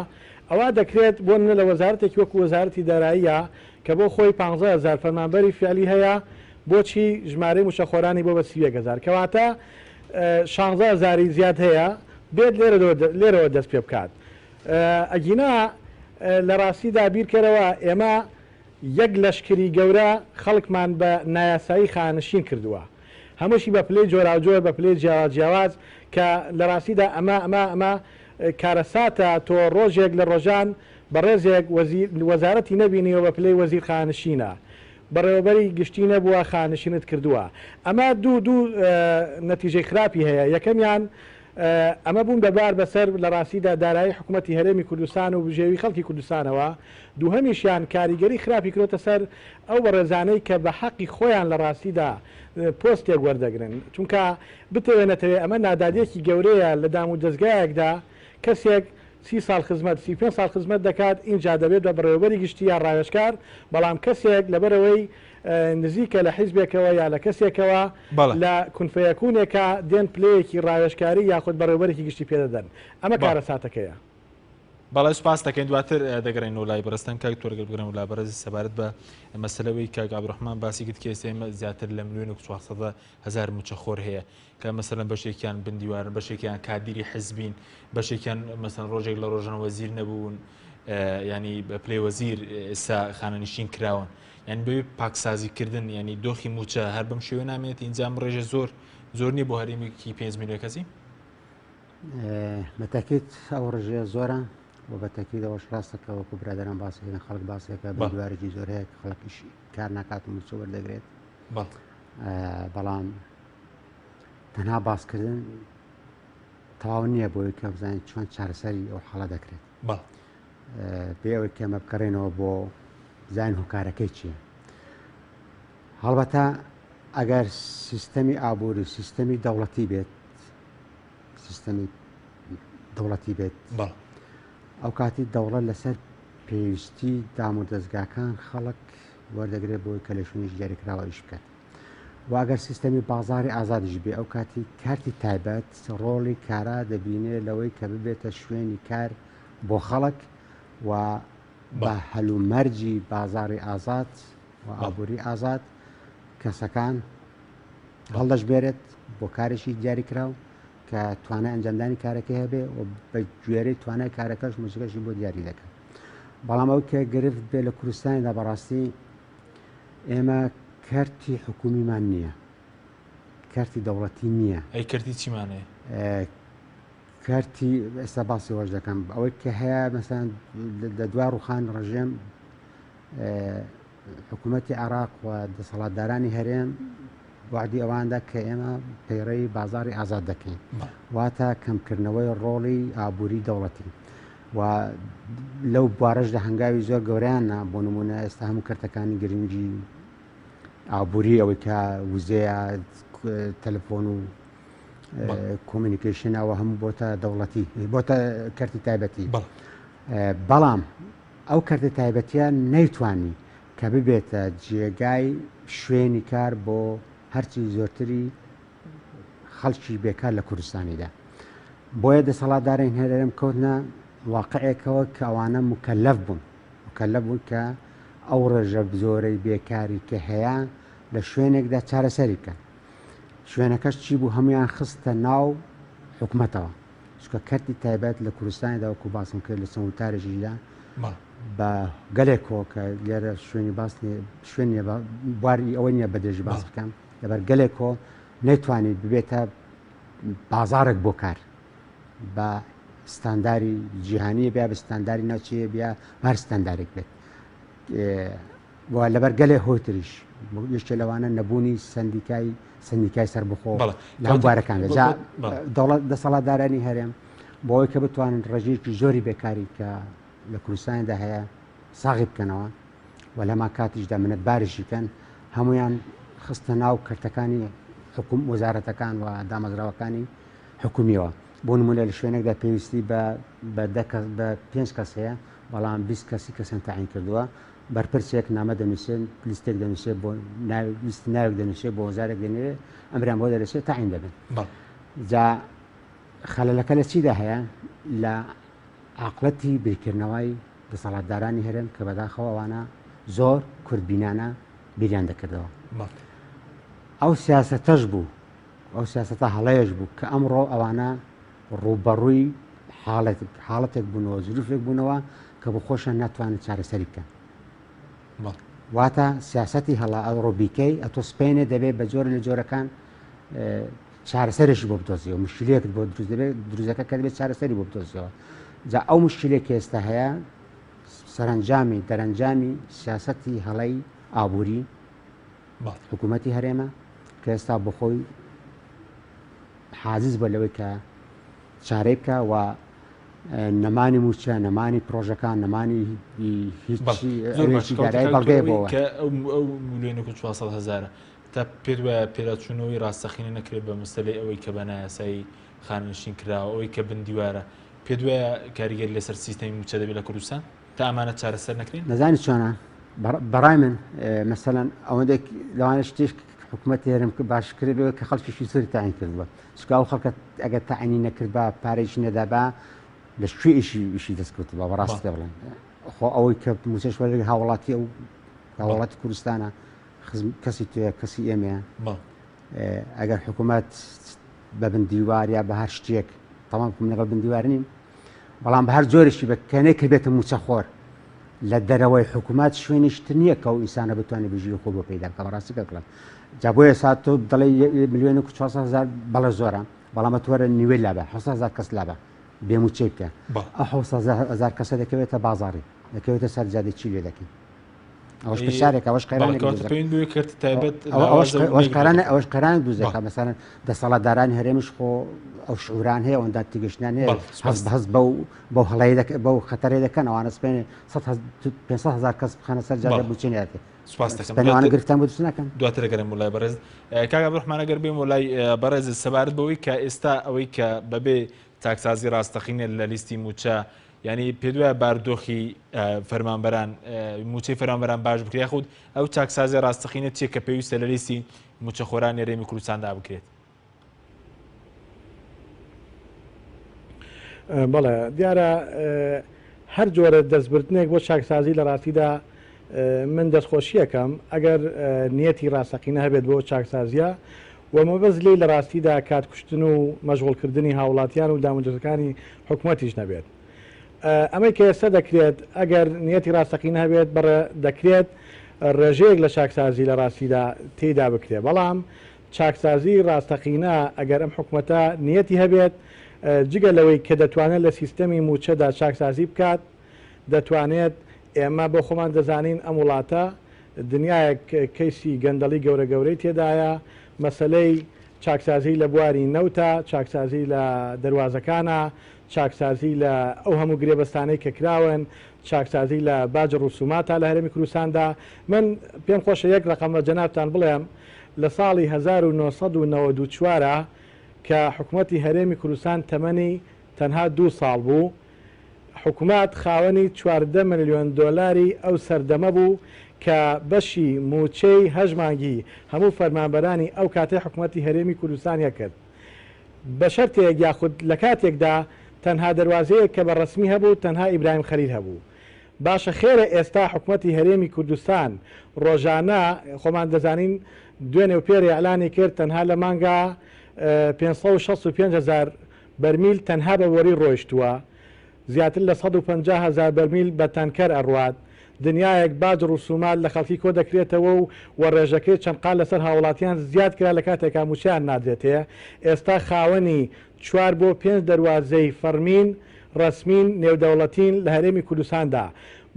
ئەوە دەکرێت بۆ منە لە وەزارەتێکی وەکو وەزارەتی داراییە کە بۆ خۆی 15,000 فەرمانبەری فعلی هەیە، بۆچی ژمارەی موشەخۆرانی بۆ بە 30,000 کەواتە 16,000 زیاد هەیە بێت لێرەوە دەست پێ بکات. ئەگینا لە ڕاستیدا بیرکەرەوە ئێمە یەک لەشکری گەورە خەڵکمان بە نایاسایی خانشین کردووە، هەمووشی بە پلەی جۆراوجۆر بە پلەی جیاواز کە لە ڕاستیدا ئەمە کارەساتە تۆ ڕۆژێک لە ڕۆژان بەڕێزێک وەزارەتی نەبینیەوە بە پلەی وەزیر خانشینە بەڕێوەبەری گشتی نەبووە خانشینت کردووە. ئەمە دوو نەتیجەی خراپی هەیە. یەکەمیان ئەمە بوون دەبار بەسەر لە ڕاستیدا دارایی حکوومەتی هەرێمی کوردستان و بژێوی خەڵکی کوردستانەوە، دووهەمیشیان کاریگەری خراپی کرۆتە سەر ئەو بەڕێزانەی کە بە حەقی خۆیان لە ڕاستیدا پۆستێک وەردەگرن، چونکە بتەوێنێتەوێ ئەمە نادادیەکی گەورەیە لە دام و دەستگایەکدا کەسێک 30 ساڵ خزمەت 35 ساڵ خزمەت دەکات اینجا دەبێت بە بەڕێوەبەری گشتی یا ڕاوێژکار، بەڵام کەسێک لەبەرەوەی نزیکە لە حیزبێکەوە یا لە کەسێکەوە لە کونفەیەکوونێکە دێن پلەیەکی ڕاوێژکاری یاخود بەڕێوەبەرێکی گشتی پێدەدەن. ئەمە کارەساتەکەیە. بەڵێ سوپاس دەکەین دواتر دەگەڕین و لای بەڕستان کاک تۆرگەل بگرن و لا بەرەزی سەبارەت بە مەسلەوەی کاک عەبدوڕەحمان باسی کرد کە ئێمە زیاتر لە 1,400,000 موچەخۆر هەیە کە مەسەلەن بەشێکیان بندیوارن، بەشێکیان کادیری حیزبین، بەشێکیان مەسەلەن ڕۆژێک لە ڕۆژان وەزیر نەبوون، ینی بە پلەی وەزیر ئێستا خانەنشین کراون، یعنی بەوێ پاکسازیکردن ینی دۆخی موچە هەر بەم شێوە نامێت ئینجام ڕێژە زۆر نییە بۆ هەرێمێکی 5 میلیۆن کەسی؟ بەتاکید ئەو ڕژێ زۆرە و بەتاکید ئەوەش ڕاستەکە وەکو برادران باسیکردن خەڵک باسێکە بندیوارێکی زۆر هەیە کە خەڵکیش کار ناکات و موچە وەردەگرێت، بەڵام تەنها باسکردن تەواو نییە بۆی کە بزانین چۆن چارەسەری ئەو حاڵە دەکرێت. بێ ئەوەی کەمە بکەڕێنەوە بۆ زانین هۆکارەکەی چییە. هەڵبەتە ئەگەر سیستەمی ئابووری سیستەمی دەوڵەتی بێت، سیستەمی دەوڵەتی بێت، ئەو کاتی دەوڵەت لەسەر پێویستی دام و دەستگاکان خەڵک وەردەگرێت بۆی کە لەشونیش دیاریکراوەش بکات. و ئەگەر سیستەمی بازاری ئازادیش بێ، ئەو کاتی کارتی تایبەت ڕۆڵی کارا دەبینێ لەوەی کە ببێتە شوێنی کار بۆ خەڵک و بە هەلومەرجی بازاری ئازاد و ئابووری ئازاد کەسەکان هەڵدەژبێرێت بۆ کارێکی دیاریکراو کە توانای ئەنجامدانی کارەکە هەبێ و بە گوێرەی توانای کارەکەش موچەکەشی بۆ دیاری دەکەن. بەڵام ئەو کە گرفت بێ لە کوردستانیدا بەڕاستی ئێمە کارتی حکومیمان نییە، کارتی دەوڵەتی نییە. ئەی کردی چیمانەیە؟ کارتی ئێستا باسی وەش دەکەم ئەوەی کە هەیە مەسەن لە دوای ڕوخان ڕژێم حکوومەتی عێراق و دەسەڵاتدارانی هەرێم وعدی ئەواندا کە ئێمە پەیڕەوی بازاری ئازاد دەکەین، واتە کەمکردنەوەی ڕۆڵی ئابووری دەوڵەتی و لەو بوارەشدا هەنگاوی زۆر گەوریانە. بۆ نمونە ئێستا هەموو کەرتەکانی گرنگی ئابووری ئەوەی کە وزەیە تەلەفۆن و کۆمیونیکیشنەوە هەموو بۆتە دەوڵەتی بۆتە کەرتی تایبەتی، بەڵام ئەو کەرتی تایبەتیە نەیتوانی کە ببێتە جێگای شوێنی کار بۆ هەرچی زۆرتری خەڵکی بێکار لە کوردستانیدا بۆیە دەسەڵاتدارین هەرێم کەوتنە واقعێکەوە کە ئەوانە مکەلەف بوون کە ئەو ڕێژە زۆرەی بێکاری کە هەیە لە شوێنێکدا چارەسەری بکەن شوێنەکەش چی بوو هەمویان خستە ناو حکومەتەوە چکە کەرتی تایبەت لە کوردستانیدا وەکو باسم کرد لە سەموتارێکیدا بە گەلێکەوە کە لێرە شوێنی باس شوێنە بواری ئەوە نییە بەدێژی باس بکەم لەبەر گەلێکۆ نەیتوانێت ببێتە بازارێک بۆ کار بە ستانداری جیهانیە بیا بە ستانداری ناوچەیە بیا هەر ستاندارێک بێت لەبەر گەلێ هۆی تریش یشتە لەوانە نەبوونی سندیکای سەربخۆ لە هەم بوارەکاندا دەوڵەت دەسەڵاتدارانی هەرێم بۆەوەی کە بتوانن ڕێژەیەکی زۆری بێکاری کە لە کوردستاندا هەیە ساغی بکەنەوە و لەما کاتیشدا منەتبارشی کەن هەمویان خستە ناو کەرتەکانی حکوم وەزارەتەکان و دامەزراوەکانی حکومیەوە بۆ نمونە لە شوێنێکدا پێویستی بە 5 کەس هەیە بەڵام 20 کەسی کەسن تاعین کردووە بەرپرسێک نامە دەنووسێن لیستێک دەنووسێت بۆ لیست ناوێک دەنووسێت بۆ وەزارێک دەنوێت ئەمریان بۆ دەرەسێت تاعین دەبن جا خەلەلەکە لە چیدا هەیە لە عاقڵەتی بیرکردنەوەی دەسەڵاتدارانی هەرێم کە بەداخەوە ئەوانە زۆر کورتبینانە بیریان دەکردەوە ئەو سیاسەتەش بوو ئەو سیاسەتە هەڵەیەش بوو کە ئەمڕۆ ئەوانە ڕوبەڕووی حاڵەتێک بوونەوە زروفێک بوونەوە کە بۆ خۆشیان ناتوانێت چارەسەری بکەن واتە سیاسەتی هەڵا ئەوڕۆ بیکەی ئەتۆ سپێنێ دەبێت بە جۆر لە جۆرەکان چارەسەرێکی بۆ بدۆزیەوە مشکلەیەکت بۆ دروست دەبێت دروستەکە کە دەبێت چارەسەری بۆ بدۆزیەوە جا ئەو مشکلێک ئێستا هەیە سەرنجامی دەرەنجامی سیاسەتی هەڵەی ئابووری حکوومەتی هەرێمە کە ئێستا بۆ خۆی حازز بە لەوەی کە چارەی بکە و نەمانی موچە نەمانی پرۆژەکان نەمانی هیچگارای بەڵگەی بۆەوە کە ئەو ملیۆنێک و 400,000 تا پێت وایە پێراچوونەوەی ڕاستەخینە نەکرێت بە مستەلەی ئەوەی کە بە نایاسایی خاننشین کراوە ئەوەی کە بندیوارە پێت وایە کاریگەر لەسەر سیستەمی موچە دەبێت لە کوردستان تا ئەمانە چارەسەر نەکرێن نەزانی چۆنە بەڕای من مەسەلەن ئەوەندێک لەوانە شتێک حکوومەتی هەرێم باش کردەوە کە خەڵکیشی سووری تاعین کردووە چکە ئەو خەڵکە ئەگەر تاعینی نەکرد بە پارێکی نەدابا لە شوێ ئیشی دەستکەوتەوە بەڕاستی بڵێن خۆ ئەوەی کە موچەش وەرەی هاوڵاتی ئەو هاوڵاتی کوردستانە کەسی توێ کەسی ئێمەیە ئەگەر حکوومەت بە بندیوار یا بە هەر شتێک تەمام لەگەڵ بندیوار نیم بەڵام بە هەر جۆرێکی بەکەنەی کە بێتە موچەخۆر لە دەرەوەی حکوومەت شوێنیشتر نییە کە ئەو ئینسانە بتوانێت بژی خۆ بۆ پەیدا بکە بەڕاستی بکڵێن جا بۆ ئێستا تۆ دەڵێ 1,400,000 بەڵە زۆرە بەڵام تۆرە نیوێ لابە 600,000 کەس لابە بێموچەی بکە ئەو 600,000 کەسە دەکەوێتە بازاڕی دەکەوێتە سەر جادەی چی لێ دەکەین ئەوەش پرسیارێک ئەوەش ئەوەش قەران دووزەکە مەسەڵەن دەسەڵاتدارانی هەرێمش خۆ ئەو شعوران هەیە ئەوەندە تیگەشتیان هەیە هەست بەو هەڵەیە بەو خەتەرێ دەکەن ئەوانە سپێنێ 500,000 کەس بخەنە سەر جادە بچێنێتێ سپێنەوانە گرفتان بۆ دوست ناکەن دواتر گەرم وڵای بەڕێز کاک عەبدوڕحمان ئەگەر بێم وڵای بەڕێز سەبارەت بەوەی کە ئێستا ئەوەی کە بەبێ تاکسازی ڕاستەخینێت لە لیستی موچە ینی پێدوایە باردۆخی فەرمانبەران موچەی فەرمانبەران باش بکرێت خود ئەو چاکسازی ڕاستەخینە چیە کە پێویستە لە لیستی موچەخۆرانی هەرێمی کوردستاندا بکرێت بەڵێ دیارە هەر جۆرە دەستبردنێک بۆ چاکسازی لە ڕاستیدا من دەستخۆشیەکەم ئەگەر نیەتی ڕاستەقینە هەبێت بۆ چاکسازیە و مەبەست لێ لە ڕاستیدا کاتکوشتن و مەشغوڵکردنی هاوڵاتیان و دامەزراوەکانی حکوومەتیش نەبێت ئەمەی کە ئێستا دەکرێت ئەگەر نیەتی ڕاستەقینە هەبێت دەکرێت ڕێژەیەک لە چاکسازی لە ڕاستیدا تێدا بکرێت بەڵام چاکسازی ڕاستەقینە ئەگەر ئەم حکوومەتە نیەتی هەبێت جگە لەوەی کە دەتوانێت لە سیستەمی موچەدا چاکسازی بکات دەتوانێت ئێمە بۆ خۆمان دەزانین ئەم وڵاتە دنیایە کەیسی گەندەڵی گەورە گەورەی تێدایە مەسلەی چاکسازی لە بواری نەوتە چاکسازی لە دەواازەکانە چاکسازی لە ئەو هەموو گرێبەستانەی کە کراون چاکسازی لە باجە ڕوسوماتە لە هەرێمی کوردستاندا من پێم خۆشە یەک ڕقەمە جەنابتان بڵێم لە ساڵی 1994 کە حکوومەتی هەرێمی کوردستان تەمەنی تەنها 2 ساڵ بوو حکوومەت خاوەنی 14 ملیۆن دۆلاری ئەو سەردەمە بوو کە بەشی موچەی هەژمانگی هەموو فەرمانبەرانی ئەو کاتەی حکوومەتی هەرێمی کوردستانیا کرد بە شەرتێک یاخود لە کاتێکدا تەنها دەواازەیە کە بە ڕسمی هەبوو تەنها ئیبراهیم خەلیل هەبوو. باشە خێرە ئێستا حکوومەتی هەرێمی کوردستان ڕۆژانە خۆمان دەزانین دوێنێ و پێر ئەعلانی کرد تەنها لە مانگا 565,000 بەرمیل تەنها بە وەری ڕۆیشتووە، زیاتر لە 150,000 بەرمیل بە تانکەر ئەڕوات. دنیایەک باج ڕوسومات لە خەڵکی کۆ دەکرێتەوە و ڕێژەکەی چەند قال لەسەر هاوڵاتیان زیاد کرا لە کاتێکا موچیان نادرێتەیە. ئێستا خاوەنی 4 بۆ 5 دەواازەی فەرمین ڕسمین نێودەوڵەتین لە هەرێمی کوردستاندا.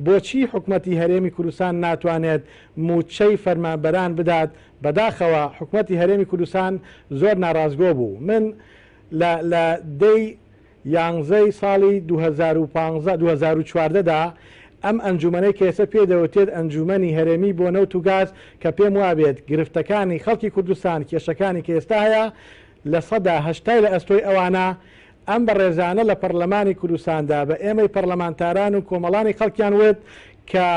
بۆچی حکوومەتی هەرێمی کوردستان ناتوانێت موچەی فەرمانبەران بدات؟ بەداخەوە حکوومەتی هەرێمی کوردستان زۆر ناڕازگۆ بوو. من لە دەی یانزەی ساڵی 2014دا ئەم ئەنجومەنەی کە ئێستا پێدەوتێت ئەنجومەنی هەرێمی بۆ نەوت و گاز کە پێم وابێت گرفتەکانی خەڵکی کوردستان کێشەکانی کە ئێستا هەیە لە 180 لە ئەستۆی ئەوانە ئەم بە ڕێزانە لە پەرلەمانی کوردستاندا بە ئێمەی پەرلەمانتاران و کۆمەڵانی خەڵکیان وت کە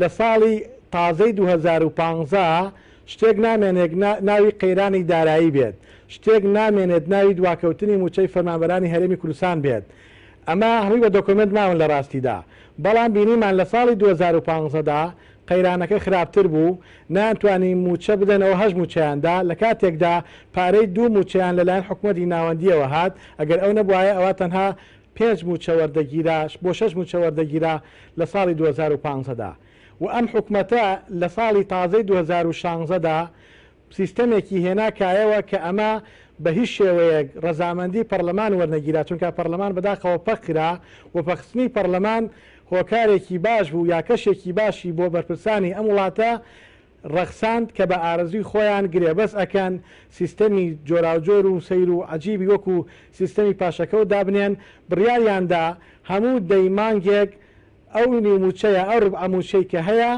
لە ساڵی تازەی 2015 شتێک نامێنێت ناوی قەیرانی دارایی بێت، شتێک نامێنێت ناوی دواکەوتنی موچەی فەرمانبەرانی هەرێمی کوردستان بێت. ئەمە هەمووی بە دۆکمنت ماون لە ڕاستیدا، بەڵام بینیمان لە ساڵی 2015دا قەیرانەکە خراپتر بوو، نانتوانی موچە بدەنەوە 8 موچەیاندا لە کاتێکدا پارەی 2 موچەیان لەلایەن حکوومەتی ناوەندیەوە هات. ئەگەر ئەو نەبووایە ئەوە تەنها 5 موچە وەردەگیرا بۆ 6 موچە وەردەگیرا لە ساڵی 2015دا. و ئەم حکوومەتە لە ساڵی تازەی 2016دا سیستەمێکی هێنا کایەوە کە ئەمە بە هیچ شێوەیەک ڕەزامەندی پەرلەمان وەرنەگیرا، چونکە پەرلەمان بەداخەوە پەخرا و پەخستنی پەرلەمان هۆکارێکی باش بوو یا کەشێکی باشی بۆ بەرپرسانی ئەم وڵاتە ڕەخساند کە بە ئارەزوی خۆیان گرێ بەس ئەکەن سیستەمی جۆراوجۆر و سەیر و عجیبی وەکو سیستەمی پاشەکەوت دابنێن. بڕیاریاندا هەموو دەیمانگێک ئەو نیموچەیە ئەو ڕبعەموچەی کە هەیە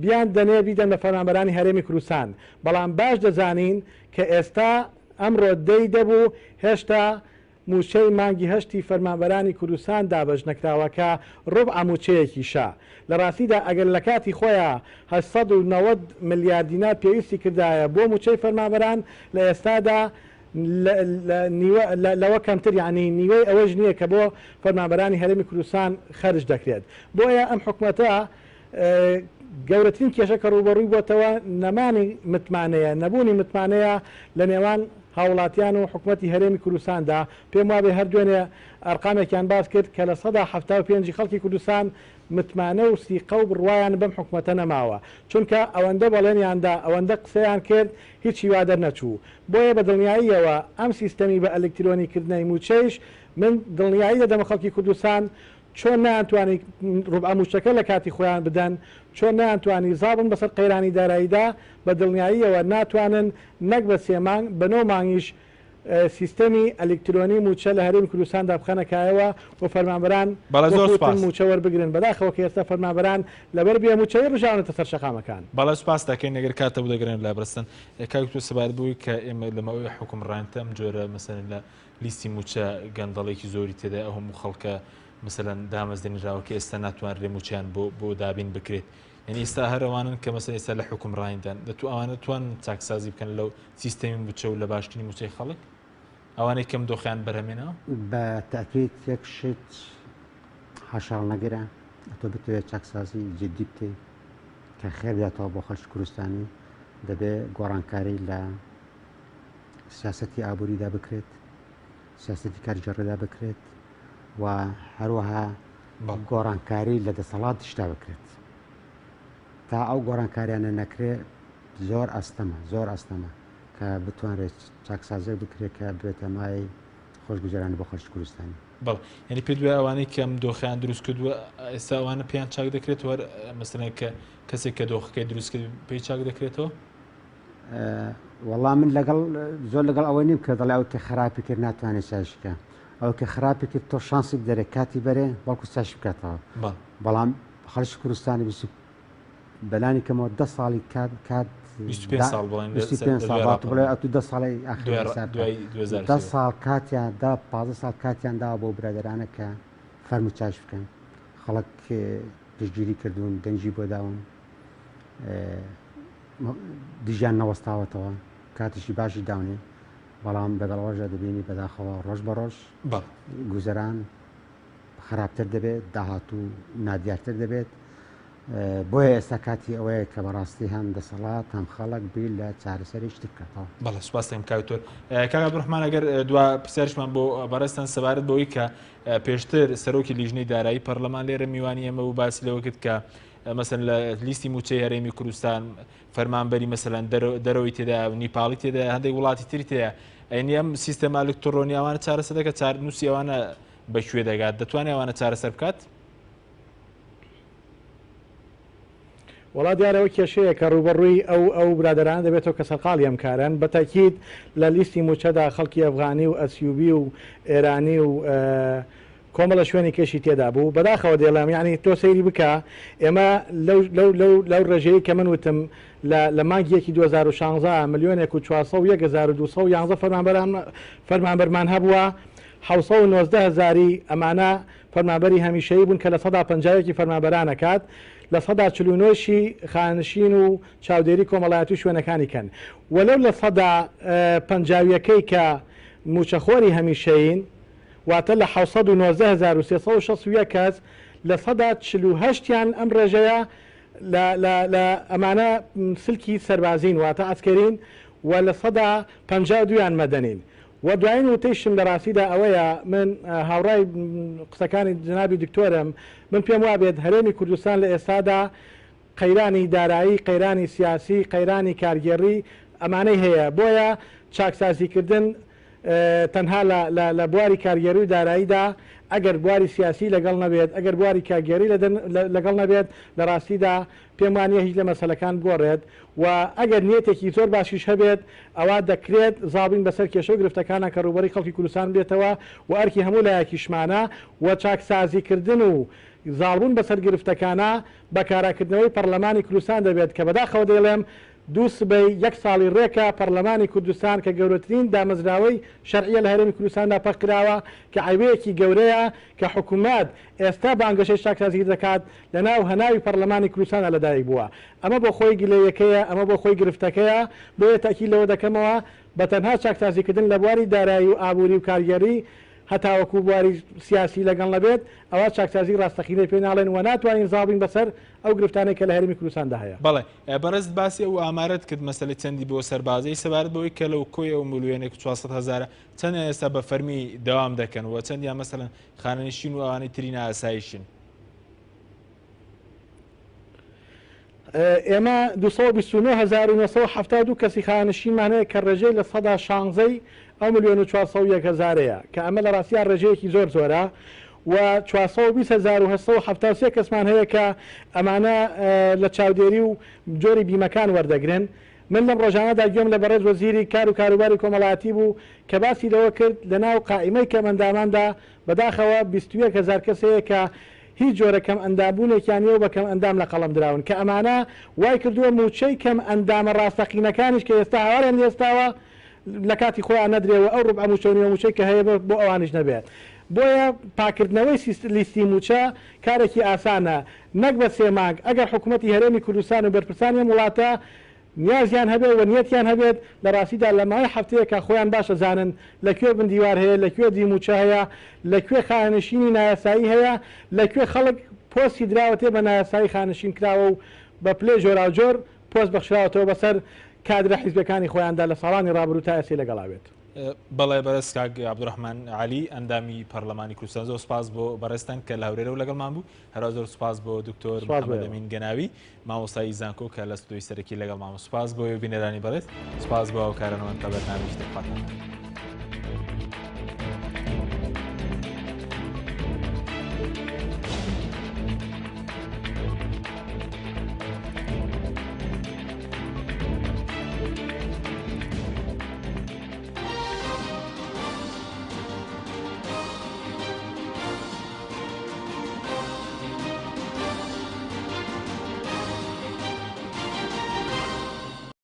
بیان دەنێ بیدەن بە فەرمانبەرانی هەرێمی کوردستان. بەڵام باش دەزانین کە ئێستا ئەمڕۆ دەی دەبوو هێشتا موچەی مانگی هەشتی فەرمانبەرانی کوردستان دابەش نەکراوەکە ڕبعەموچەیەکی شا. لە ڕاستیدا ئەگەر لە کاتی خۆیان 890 ملیار دینار پێویستی کردایە بۆ موچەی فەرمانبەران لە ئێستادا لەوە کەمتر، یعنی نیوەی ئەوەش نییە کە بۆ فەرمانبەرانی هەرێمی کوردستان خەرج دەکرێت. بۆیە ئەم حکوومەتە گەورەترین کێشە کە ڕوبەڕووی بۆتەوە نەمانی متمانەیە، نەبوونی متمانەیە لە نێوان هاوڵاتیان و حکوومەتی هەرێمی کوردستاندا. پێم وابێ هەردوێنێ ئەرقامێکیان باس کرد کە لە 175 خەڵکی کوردستان متمانە و سیقە و بڕوایان بەم حکوومەتە نەماوە، چونکە ئەوەندە بەڵێنیاندا ئەوەندە قسەیان کرد هیچی وادە نەچوو. بۆیە بە دڵنیاییەوە ئەم سیستەمی بە ئەلکترۆنیکردنەی موچەیش من دڵنیایی دەدەمە خەڵکی کوردستان چۆن نانتوانی ڕبعەموچەکە لە کاتی خۆیان بدەن، چۆن نانتوانی زابن بەسەر قەیرانی داراییدا، بە دڵنیاییەوە ناتوانن نەک بە 3 مانگ بە 9 مانگیش سیستەمی ئەلکترۆنی موچە لە هەرێمی کوردستاندا بخەنەکایەوە و فەرمانبەران موچە وەربگرن. بەداخەوە کە ئێستا فەرمانبەران لەبەر بێ موچەی ڕژاونەتە سەر شەقامەکان. بەڵێ سوپاس دەکەین نەگەر کاتە بوو دەگرن لە بەرستن کاکتۆ سەبات بووی کە ئێمە لەمەوەی حکومڕانتەم جۆرە مەسەن لە لیستی موچە گەندەڵێکی زۆری تێدا ئەو هەموو خەڵکە مثلەن دامەزدێنراوەکە ئێستا ناتوانرێ موچیان بۆ دابین بکرێت. یعنی ئێستا هەروانن کە مەسەن ئێستا لە حکومڕانیدان دەتو ئەوانە توان چاکسازی بکەن لەو سیستەمی موچە و لە باشترینی موچەی خەڵک ئەوانەی کەم دۆخیان بەرهەمێنەوە بە تاکید یەک شت حەشاڵ نەگەرە ئەتۆ بتوێت چاکسازی جدی بکەیت کە خێر دێتەوە بۆ خەڵکی کوردستانی دەبێت گۆڕانکاری لە سیاسەتی ئابووریدا بکرێت، سیاسەتی کاریگەڕێدا بکرێت و هەروەها گۆڕانکاری لە دەسەڵات شتا بکرێت. تا ئەو گۆڕانکاریانە نەکرێت زۆر ئەستەمە کە بتوانرێت چاکسازی بکرێت کە بێتە مای خۆشگوزەرانی بۆ خەڵکی کوردستانی. بەڵ یعنی پێ دوای ئەوانەی کەم دۆخیان دروست کردووە ئێستا ئەوانە پێیان چاک دەکرێت وەر مەسەلەن کە کەسێک کە دۆخەکەی دروست کرد پێی چاک دەکرێتەوە؟ وەڵام من زۆر لەگەڵ ئەوە نیم کە دەڵێ ئەو کە خراپی کرد ناتوانێت چاشکە، ئەو کە خراپی کرد تۆ شانسی بدەرێ کاتی بەرێ بەڵکو چاش بکاتەوە. بەڵام خەڵکی کوردستانی بەلانی کەمەوە 10 ساڵی کات 25 ساڵ بڵێ ئەو 10 ساڵی ئاخر 10 ساڵ کاتیان دا 15 ساڵ کاتیان داوە بۆ برادرانە کە فەرم و چاش بکەن. خەڵک پشتگیری کردوون، دەنجی بۆ داون، دیژیان نەوەستاوەتەوە، کاتیشی باشی داونێ بەڵام بەگەڵ ڕۆژە دەبینی بەداخەوە ڕۆژ بە ڕۆژ گوزەران خراپتر دەبێت داهاتوو نادیارتر دەبێت بۆیە ئێستا کاتی ئەوەیە کە بەڕاستی هەم دەسەڵات هەم خەڵک بیل لە چارەسەری شت بکاتەوە. بەڵێ سوپاسم کاوتۆر کاک عەبدوڕەحمان ئەگەر دوا پرسیارشمان بۆ بەڕێستان سەبارەت بەوەی کە پێشتر سەرۆکی لیژنەی دارایی پەرلەمان لێرە میوانی ئەمە و باسی لەوە کرد کە مەسەن لە لیستی موچەی هەرێمی کوردستان فەرمانبەری مەسەلەن دەرەوەی تێدا و نیپاڵی تێدا هەندێک وڵاتی تری تەیە ئەینی ئەم سیستەمە ئەلکترۆنی ئەوانە چارەسەر دەکات چارنووسی ئەوانە بەکوێ دەگات دەتوانێت ئەوانە چارەسەر بکات؟ وڵات دیارەوە کێشەیە کە ڕوبەڕووی ئەو برادران دەبێتەوە کە سەرقاڵی ئەم کارن بە تاکید لە لیستی موچەدا خەڵکی ئەفغانی و ئەسیوبی و ئێرانی و کۆمەڵە شوێنی کێشی تێدا بوو بەداخەوە دێڵام یعنی تۆ سەیری بکە ئێمە لەو ڕێژەیە کە من وتم لە مانگیەکی 2016 ملیۆنێک و 400 فەرمانبەرمان هەبووە 719,000 ئەمانە فەرمانبەری هەمیشەیی بوون کە لە 150 فەرمانبەرانە کات لە 149 خانشین و چاودێری کۆمەڵایەتی شوێنەکانی کەن وەلەو لە 150 کە موچەخۆری هەمیشەیین واتە لە 719,361 کەس لە 148یان ئەم ڕێژەیە لە ئەمانە سلکی سەربازین واتە ئەسکەرین و لە 152یان مەدەنین و دوایین وتەیشم لە ڕاستیدا ئەوەیە من هاوڕای قسەکانی جنابی دکتۆرم من پێم وابێت هەرێمی کوردستان لە ئێستادا قەیرانی دارایی قەیرانی سیاسی قەیرانی کارگێڕی ئەمانەی هەیە بۆیە چاکسازیکردن تەنها لە بواری کارگێڕی و داراییدا ئەگەر بواری سیاسی لەگەڵ نەبێت ئەگەر بواری کارگێڕی لەگەڵ نەبێت لە ڕاستیدا پێم وانیە هیچ لە مەسەلەکان بگۆڕێت و ئەگەر نیەتێکی زۆر باشیش هەبێت ئەوە دەکرێت زابین بەسەر کێشە و گرفتەکانە کە ڕوبەری خەڵکی کوردستان بێتەوە و ئەرکی هەموو لایەکیشمانە و چاکسازیکردن و زاڵبوون بەسەر گرفتەکانە بەکارەکردنەوەی پەرلەمانی کوردستان دەبێت کە بەداخەوە دەڵێم دوو سبەی 1 ساڵی ڕێکە پەرلەمانی کوردستان کە گەورەترین دامەزراوەی شەرعیە لە هەرێمی کوردستاندا پەخکراوە کە عیبەیەکی گەورەیە کە حکوومەت ئێستا بانگەشەی چاکسازی دەکات لە ناو هەناوی پەرلەمانی کوردستانە لەدایک بووە ئەمە بۆ خۆی گلەیەکەیە ئەمە بۆ خۆی گرفتەکەیە بۆیە تاکید لەوە دەکەمەوە بە تەنها چاکسازیکردن لە بواری دارایی و ئابووری و کارگەری هەتاوەکو بواری سیاسی لەگەڵ نەبێت ئەوە چاکسازی ڕاستەقینەی پێ ناڵێن و ناتوانین زاڵبین بەسەر ئەو گرفتانەی کە لە هەرێمی کوردستاندا هەیە. بەڵێ بەڕێست باسی ئەو ئامارەت کرد مەسەلەی چەندی بۆ سەربازەی سەبارەت بەوەی کە لەو کۆی ئەو ملیۆنێک 400,000 چەند ئێستا بە فەرمی دەوام دەکەن و چەندیان مەسەلەن خانەنشین و ئەوانەی تری نائاساییشن. ئێمە 229,972 کەسی خانەشینمان هەیە کە ڕێژەی لە 116 ئەو ملیۆن و 400,000ەیە کە ئەمە لە ڕاستیان ڕێژەیەکی زۆر زۆرە و 420,773 کەسمان هەیە کە ئەمانە لە چاودێری و جۆری بیمەکان وەردەگرن. من لەم ڕۆژانەدا گوێم لە بەڕێز وەزیری کار و کاروباری کۆمەڵایەتی بوو کە باسی لەوە کرد لە ناو قائیمەی کەمەنداماندا بەداخەوە 21,000 کەسەیە کە هیچ جۆرە کەم ئەندامبوونێکیانەوە بە کەم ئەندام لە قەڵم دراون کە ئەمانە وای کردووە موچەی کەم ئەندامە ڕاستەقینەکانیش کە ئێستا هاوارێن لێستاوە لە کاتی خۆیان نەدرێەوە ئەو ڕوب ئەموچەونی موچەی کە هەیە بۆ ئەوانش نەبێت. بۆیە پاکردنەوەی لیستی موچە کارێکی ئاسانە نەک بە سێمانگ ئەگەر حکوومەتی هەرێمی کوردستان و بەرپرسانی وڵاتە نیازیان هەبێت و نیەتیان هەبێت لە ڕاستیدا لە ماوەی هەفتەیەکە خۆیان باشە زانن لەکوێ بندیوار هەیە لەکوێ دیموچە هەیە لەکوێ خانشینی نایاسایی هەیە لەکوێ خەڵک پۆستی دراوەتێ بە نایاسایی خانشین کراوە و بە پلێ جۆراوجۆر پۆست بەخشراوەتەوە بەسەر کادرە حیزبەکانی خۆیاندا لە ساڵانی ڕابردوو تا ئێستا لەگەڵاوێت. بەڵێ بەرز کاک عەبدوڕەحمان عەلی ئەندامی پەرلەمانی کوردستان زۆر سپاس بۆ بەڕێستان کە لە هەورێرە و لەگەڵمان بوو هەرا زۆر سپاس بۆ دکتۆر محەممەد ئەمین گەناوی مامۆستای زانکۆ کە لە ستۆی سەرەکی لەگەڵ مام سپاس بۆ بینەرانی بەڕێز سپاس بۆ ئەو کارانەوە کە بەرنامەی